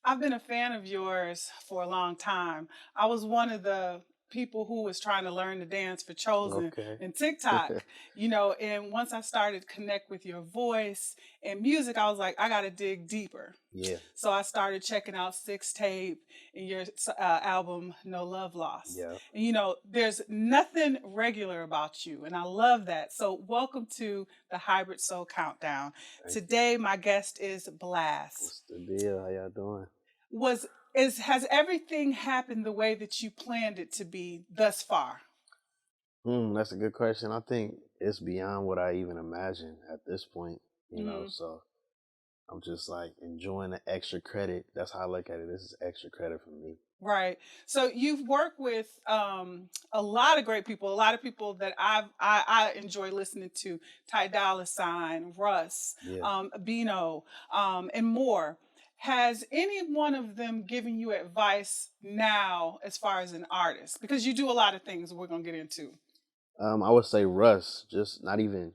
I've been a fan of yours for a long time. I was one of the people who was trying to learn to dance for Chosen Okay. and TikTok, and once I started to connect with your voice and music, I was like, I got to dig deeper. Yeah. So I started checking out Six Tape and your album No Love Lost. Yeah. And there's nothing regular about you, and I love that. So welcome to the Hybrid Soul Countdown. Thank you. Today my guest is Blxst. What's the deal? How y'all doing? Was has everything happened the way that you planned it to be thus far? That's a good question. I think it's beyond what I even imagined at this point, Hmm. so I'm just like enjoying the extra credit. That's how I look at it. This is extra credit for me. Right. So you've worked with a lot of great people, a lot of people that I enjoy listening to: Ty Dolla, Russ, Yeah. Bino, and more. Has any one of them given you advice now as far as an artist? Because you do a lot of things we're gonna get into. I would say Russ, just not even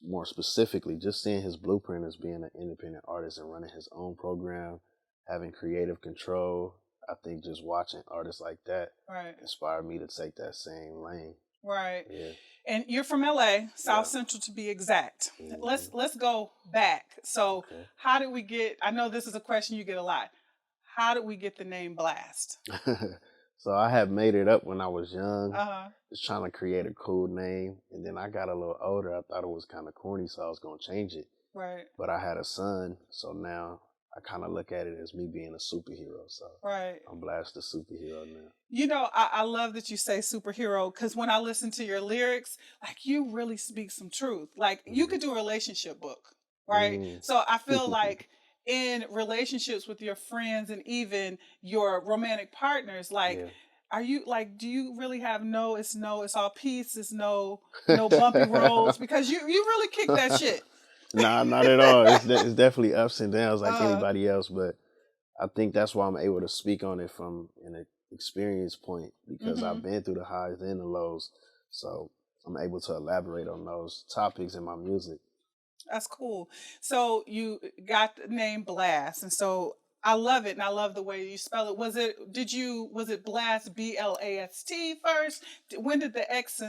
more specifically, just seeing his blueprint as being an independent artist and running his own program, having creative control. I think just watching artists like that Right. inspired me to take that same lane. Right. Yeah. And you're from LA, South Yeah. Central to be exact. Mhm. Let's go back. So Okay. how did we get, I know this is a question you get a lot. How did we get the name Blxst? So I had made it up when I was young, Uh-huh. just trying to create a cool name. And then I got a little older. I thought it was kind of corny, so I was going to change it. Right. But I had a son, so now I kind of look at it as me being a superhero. So Right. I'm Blxst the superhero now. I love that you say superhero because when I listen to your lyrics, like you really speak some truth. Like you Mhm. could do a relationship book, right? Mm. So I feel like in relationships with your friends and even your romantic partners, like, Yeah. are you like, do you really have no, it's no, it's all peace, it's no bumpy roads? Because you really kick that shit. Nah, not at all. It's definitely ups and downs like Uh, anybody else, but I think that's why I'm able to speak on it from an experience point because mm-hmm. I've been through the highs and the lows. So I'm able to elaborate on those topics in my music. That's cool. So you got the name Blast, and so I love it, and I love the way you spell it. Was it Blast Blast first? When did the X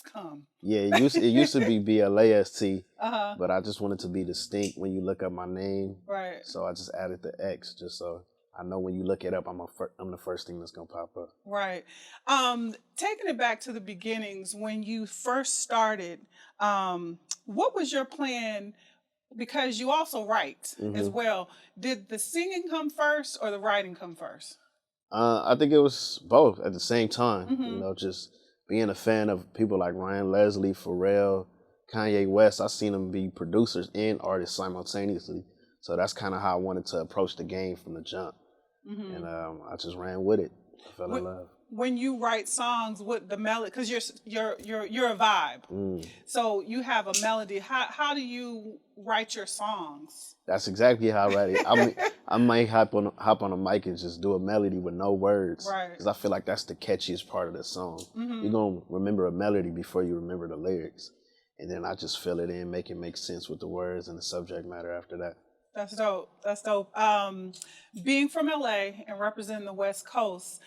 come? Yeah, it used to be Blast, Uh huh. but I just wanted to be distinct when you look up my name. Right. So I just added the X just so I know when you look it up, I'm the first thing that's gonna pop up. Right. Taking it back to the beginnings when you first started, what was your plan? Because you also write as Hmm. well. Did the singing come first or the writing come first? I think it was both at the same time. Mm-hmm. Just being a fan of people like Ryan Leslie, Pharrell, Kanye West. I seen them be producers and artists simultaneously. So that's kind of how I wanted to approach the game from the jump, Mm-hmm. and I just ran with it. I fell in love. When you write songs with the melody, because you're a vibe, Mm. so you have a melody. How do you write your songs? That's exactly how I write it. I might hop on a mic and just do a melody with no words Right. because I feel like that's the catchiest part of the song. Mm-hmm. You're gonna remember a melody before you remember the lyrics, and then I just fill it in, make it make sense with the words and the subject matter after that. That's dope. That's dope. Being from LA and representing the West Coast,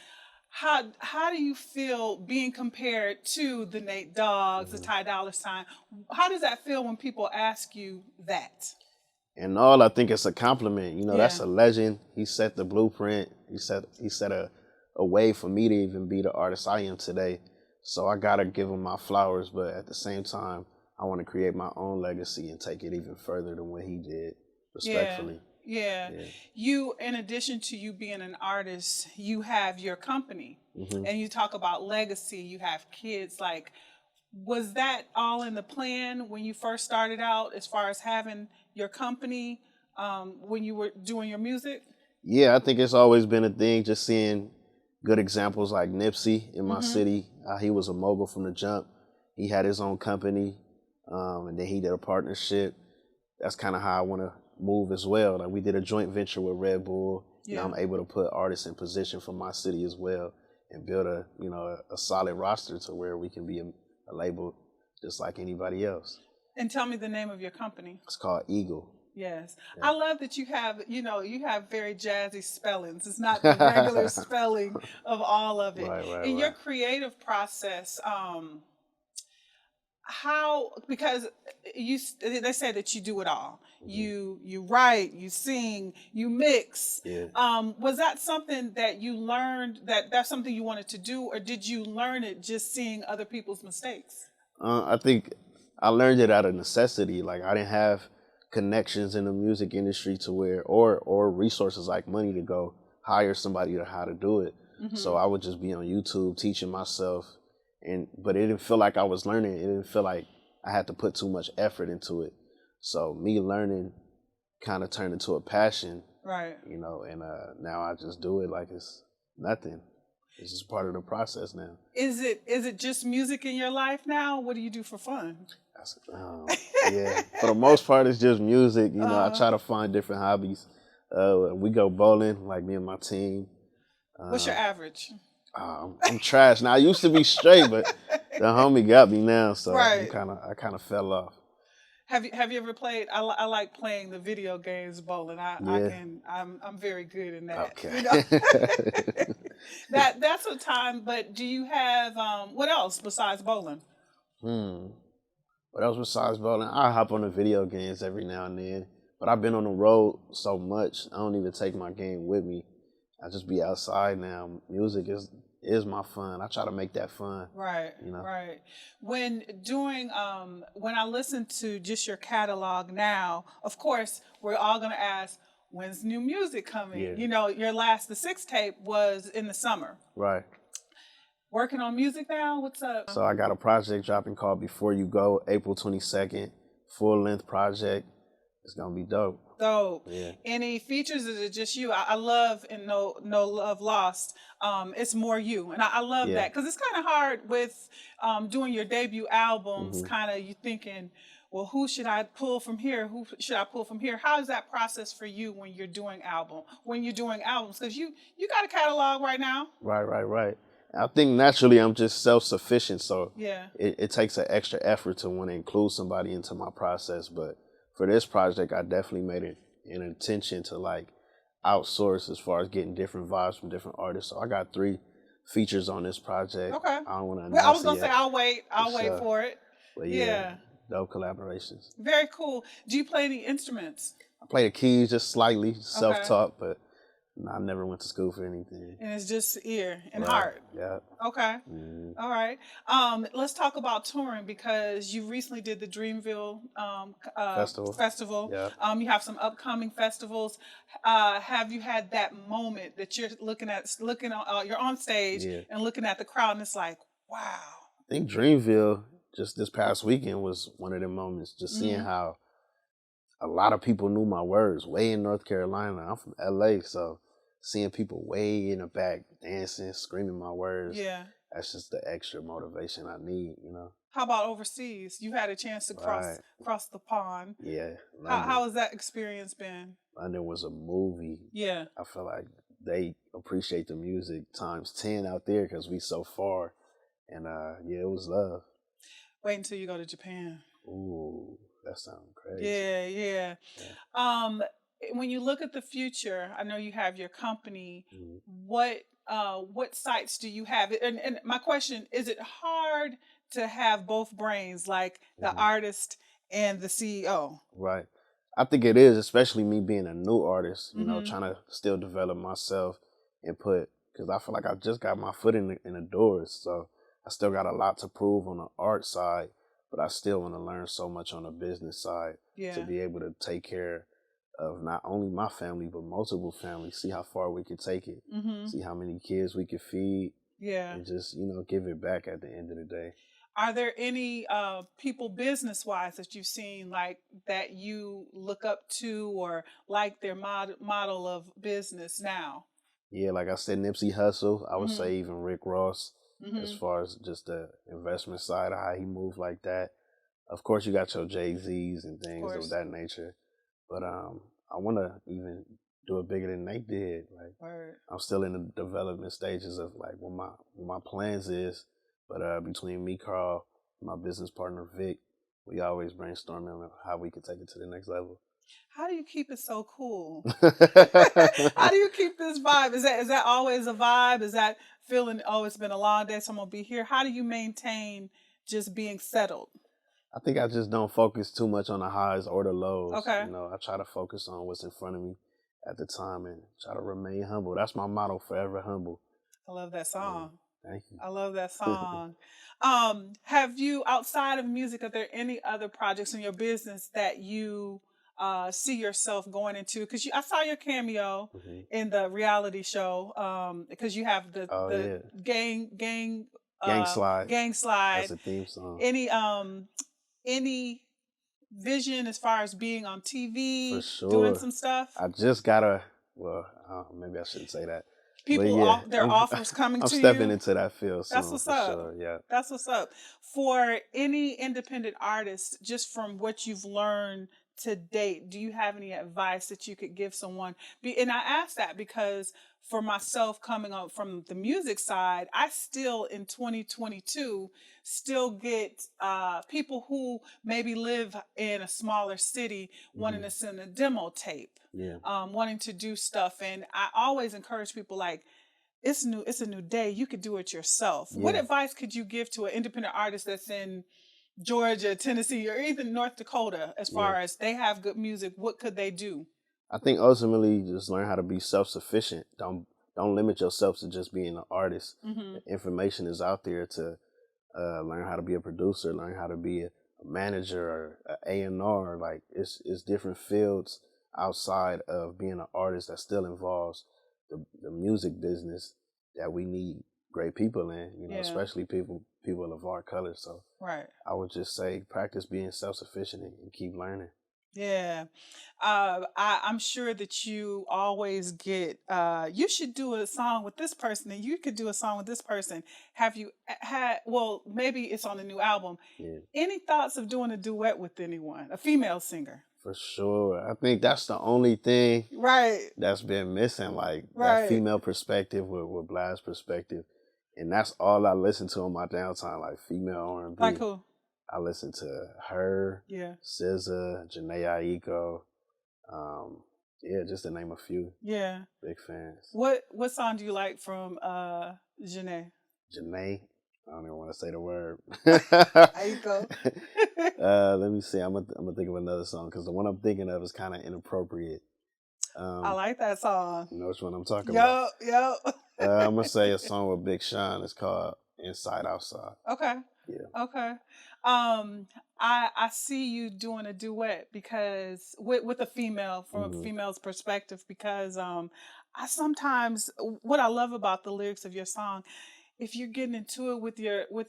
how do you feel being compared to the Nate Doggs, the Hmm. Ty Dolla Sign? How does that feel when people ask you that? And all I think it's a compliment. That's Yeah. a legend. He set the blueprint. He set a way for me to even be the artist I am today. So I gotta give him my flowers, but at the same time, I want to create my own legacy and take it even further than what he did, Yeah. respectfully. Yeah. Yeah. You, in addition to you being an artist, you have your company Hmm. and you talk about legacy, you have kids. Like, was that all in the plan when you first started out as far as having your company when you were doing your music? Yeah, I think it's always been a thing. Just seeing good examples like Nipsey in my Mm-hmm. city. He was a mogul from the jump. He had his own company, and then he did a partnership. That's kind of how I want to move as well. Like we did a joint venture with Red Bull. Now Yeah. I'm able to put artists in position from my city as well and build a solid roster to where we can be a label just like anybody else. And tell me the name of your company. It's called Eagle. Yes. Yeah. I love that you have, you have very jazzy spellings. It's not the regular spelling of all of it. Right, right, In your right. creative process, how, because they say that you do it all. Hmm. You write, you sing, you mix. Yeah. Was that something that you learned, that's something you wanted to do, or did you learn it just seeing other people's mistakes? I think I learned it out of necessity. Like I didn't have connections in the music industry to where, or resources like money to go hire somebody to how to do it. So I would just be on YouTube teaching myself, but it didn't feel like I was learning. It didn't feel like I had to put too much effort into it. So me learning kind of turned into a passion, Right. and now I just do it like it's nothing. It's just part of the process now. Is it just music in your life now? What do you do for fun? Yeah, for the most part, it's just music. I Uh, try to find different hobbies. We go bowling, like me and my team. what's your Um, average? I'm trash now. I used to be straight, but the homie got me now, so Right. I kind of fell off. Have you ever played? I like playing the video games bowling. Yeah. I'm very good in that. Okay. That's a time. But do you have what else besides bowling? hmm. What else besides bowling? I hop on the video games every now and then, but I've been on the road so much, I don't even take my game with me. I just be outside now. Music is my fun. I try to make that fun. Right, You know. right. When I listen to just your catalog now, of course, we're all gonna ask, when's new music coming? Yeah. The sixth tape was in the summer. Right. Working on music now? What's up? So I got a project dropping called Before You Go, April 22nd. Full length project. It's gonna be dope. So, Yeah. any features? Is it just you? I love in No Love Lost. It's more you, and I love Yeah. that because it's kind of hard with doing your debut albums. Mhm. Kind of you thinking, well, who should I pull from here? Who should I pull from here? How is that process for you when you're doing albums? Because you got a catalog right now. Right. I think naturally I'm just self-sufficient, so Yeah. it takes an extra effort to want to include somebody into my process. But for this project, I definitely made it an intention to like outsource as far as getting different vibes from different artists. So I got 3 features on this project. Okay. I don't want to Well, I was announce it gonna say yet. I'll wait. I'll wait So, for it. but yeah, Yeah. dope collaborations. Very cool. Do you play any instruments? I play the keys just slightly, Okay. self-taught, but I never went to school for anything. And it's just ear and Right. heart. Yeah. Okay. Mhm. All right. Let's talk about touring because you recently did the Dreamville festival. Yeah. You have some upcoming festivals. Have you had that moment that you're you're on stage Yeah. and looking at the crowd and it's like, wow. I think Dreamville just this past weekend was one of them moments. Just seeing Mhm. how a lot of people knew my words. Way in North Carolina, I'm from LA, so seeing people way in the back dancing, screaming my words. Yeah. That's just the extra motivation I need. How about overseas? You had a chance to Right. cross the pond. Yeah. How has that experience been? London was a movie. Yeah. I feel like they appreciate the music times 10 out there because we so far. And yeah, it was love. Wait until you go to Japan. Ooh, that sounds crazy. Yeah. When you look at the future, I know you have your company. Mhm. What sites do you have? And my question, is it hard to have both brains, like the Mhm. artist and the CEO? Right. I think it is, especially me being a new artist, Mhm. trying to still develop myself and because I feel like I just got my foot in the doors. So I still got a lot to prove on the art side, but I still want to learn so much on the business side Yeah. to be able to take care of not only my family, but multiple families, see how far we could take it, Mhm. see how many kids we could feed, Yeah. and just, give it back at the end of the day. Are there any people business wise that you've seen like that you look up to or like their model of business now? Yeah, like I said, Nipsey Hussle, I would Mhm. say even Rick Ross, as Mhm. far as just the investment side of how he moved like that. Of course, you got your Jay-Z's and Of things of course. that nature. But I want to even do it bigger than Nate did. Like Word. I'm still in the development stages of like what my plans is. But between me, Carl, my business partner Vic, we always brainstorming on how we could take it to the next level. How do you keep it so cool? How do you keep this vibe? Is that always a vibe? Is that feeling, oh, it's been a long day, so I'm gonna be here? How do you maintain just being settled? I think I just don't focus too much on the highs or the lows. Okay. You know, I try to focus on what's in front of me at the time and try to remain humble. That's my motto, forever humble. I love that song. Thank you. I love that song. Have you, outside of music, are there any other projects in your business that you see yourself going into? Because I saw your cameo in the reality show. Because you have the gang Slide. gang slide. That's a theme song. Any vision as far as being on TV, For sure. doing some stuff? I just gotta. Well, maybe I shouldn't say that. People, their offers coming to you. I'm stepping into that field soon. That's what's up. Sure, yeah. That's what's up. For any independent artist, just from what you've learned to date, do you have any advice that you could give someone? And I ask that because for myself, coming up from the music side, I still in 2022 still get people who maybe live in a smaller city wanting to send a demo tape, wanting to do stuff. And I always encourage people, like, it's a new day. You could do it yourself. Yeah. What advice could you give to an independent artist that's in Georgia, Tennessee, or even North Dakota, as far as they have good music? What could they do? I think ultimately just learn how to be self-sufficient. Don't limit yourself to just being an artist. The information is out there to learn how to be a producer, learn how to be a manager or an A&R. Like it's different fields outside of being an artist that still involves the music business that we need great people in, you know, especially people of our color. So I would just say practice being self-sufficient and keep learning. Yeah. I'm sure that you always get, you should do a song with this person and you could do a song with this person. Have you had, well, maybe it's on the new album. Any thoughts of doing a duet with anyone, a female singer? For sure. I think that's the only thing that's been missing, like that female perspective with Blxst perspective. And that's all I listen to on my downtime, like female R&B. Like who? I listen to her, SZA, Janae Aiko, just to name a few. Yeah. Big fans. What song do you like from Janae? Janae? I don't even want to say the word. Aiko. Let me see. I'm gonna think of another song because the one I'm thinking of is kind of inappropriate. I like that song. You know which one I'm talking about? Yep. I'm gonna say a song with Big Sean. It's called Inside Outside. Okay. Yeah. Okay. I see you doing a duet because with a female, from a female's perspective, because I sometimes, what I love about the lyrics of your song, if you're getting into it with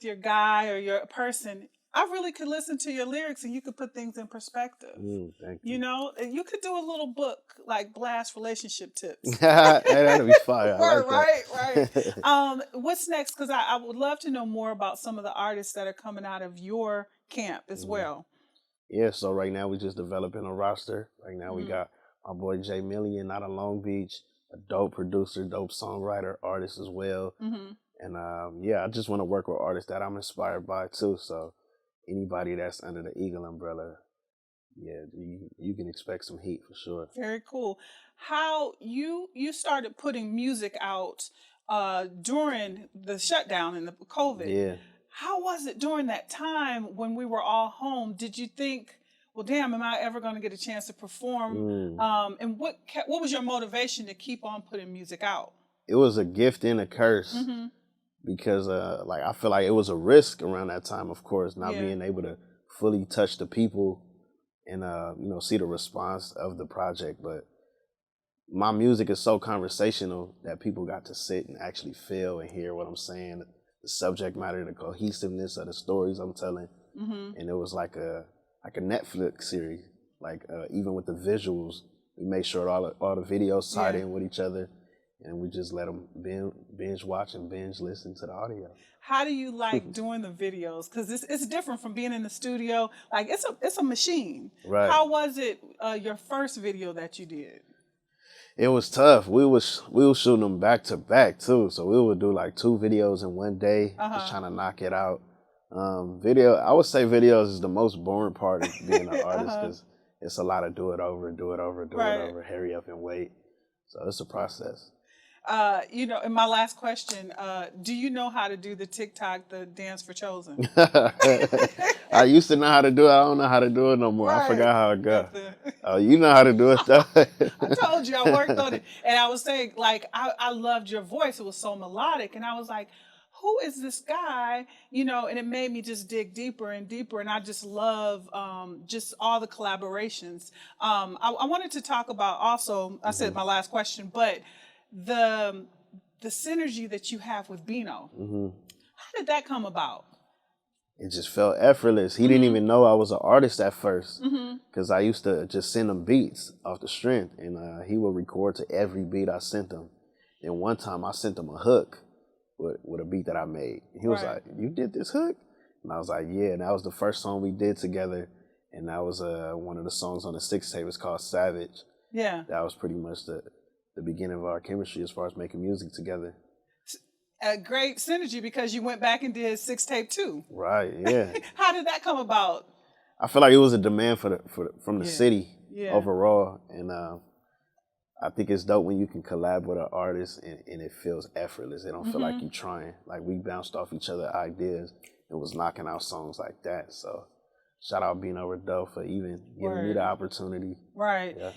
your guy or your person, I really could listen to your lyrics and you could put things in perspective. Thank you. You know, you could do a little book like Blxst Relationship Tips. That'd be fire. I like that. Right. What's next? Because I would love to know more about some of the artists that are coming out of your camp as well. Yeah, so right now we just developing a roster. Right now we got my boy Jay Million out of Long Beach, a dope producer, dope songwriter, artist as well. And I just want to work with artists that I'm inspired by too. So anybody that's under the Eagle umbrella, you can expect some heat for sure. Very cool. How you started putting music out during the shutdown and the COVID. Yeah. How was it during that time when we were all home? Did you think, well, damn, am I ever going to get a chance to perform? And what was your motivation to keep on putting music out? It was a gift and a curse. Because I feel like it was a risk around that time, of course, not being able to fully touch the people and see the response of the project. But my music is so conversational that people got to sit and actually feel and hear what I'm saying, the subject matter, the cohesiveness of the stories I'm telling. And it was like a Netflix series. Like even with the visuals, we made sure all the videos tied in with each other. And we just let them binge watch and binge listen to the audio. How do you like doing the videos? Because it's different from being in the studio. Like it's a machine. Right. How was it your first video that you did? It was tough. We was shooting them back to back too. So we would do like 2 videos in one day, just trying to knock it out. I would say videos is the most boring part of being an artist because it's a lot of do it over, do it over, do it over, hurry up and wait. So it's a process. You know, and my last question, do you know how to do the TikTok, the dance for Chosen? I used to know how to do it. I don't know how to do it no more. I forgot how it goes. Oh, you know how to do it though. I told you I worked on it. And I was saying, like, I loved your voice. It was so melodic. And I was like, who is this guy? You know, and it made me just dig deeper and deeper. And I just love just all the collaborations. I wanted to talk about also, I said my last question, but the synergy that you have with Bino. How did that come about? It just felt effortless. He didn't even know I was an artist at first, because I used to just send him beats off the strength, and he would record to every beat I sent him. And one time I sent him a hook with a beat that I made. He was like, "You did this hook?" And I was like, "Yeah." And that was the first song we did together, and that was one of the songs on the 6 tape. It's called Savage. Yeah. That was pretty much the beginning of our chemistry as far as making music together. A great synergy because you went back and did 6 tape too. Right, yeah. How did that come about? I feel like it was a demand from the city overall, and I think it's dope when you can collab with an artist and it feels effortless. It don't feel like you trying. Like we bounced off each other ideas and was knocking out songs like that. So shout out Being Over Dope for even giving me the opportunity. Right. Yeah.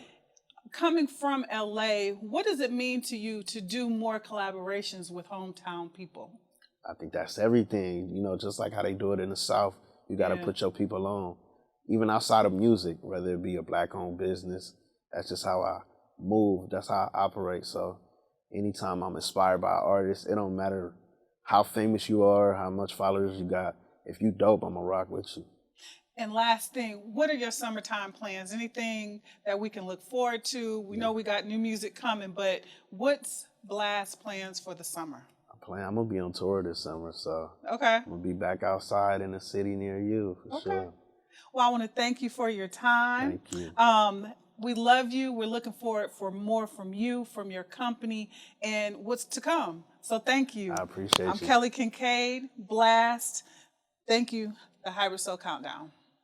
Coming from LA, what does it mean to you to do more collaborations with hometown people? I think that's everything. You know, just like how they do it in the South, you got to put your people on. Even outside of music, whether it be a Black-owned business, that's just how I move. That's how I operate. So anytime I'm inspired by an artist, it don't matter how famous you are, how much followers you got. If you dope, I'm going to rock with you. And last thing, what are your summertime plans? Anything that we can look forward to? We know we got new music coming, but what's Blxst plans for the summer? I'm going to be on tour this summer, so I'm going to be back outside in a city near you, for sure. Well, I want to thank you for your time. Thank you. We love you. We're looking forward for more from you, from your company, and what's to come. So thank you. I appreciate you. I'm Kelly Kinkaid, Blxst. Thank you. The Hybrid Soul Countdown.